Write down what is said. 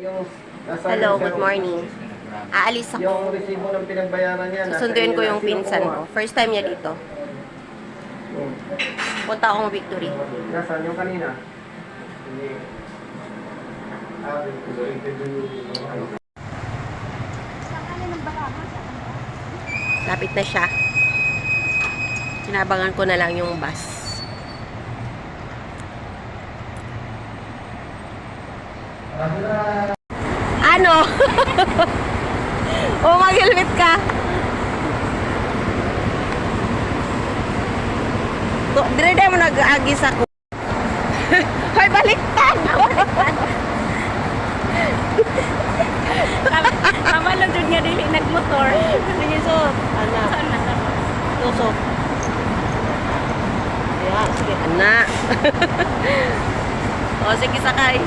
Hello, good morning. Aalis Yung ako. resibo ng pinagbayaran niya. Susunduin ko yung pinsan ko. First time niya dito. Punta akong Victory. Nasaan yung kanina? Lapit na siya. Sinabangan ko na lang yung bus. Ano? O, mag-helmet ka. Dire mo nag-agis ako. Hoy, baliktad! Tama lang dyan nga dili nagmotor. Sige, so, anak. Saan na tama? Tusok. Ayan, sige, anak. O, sige, sakay.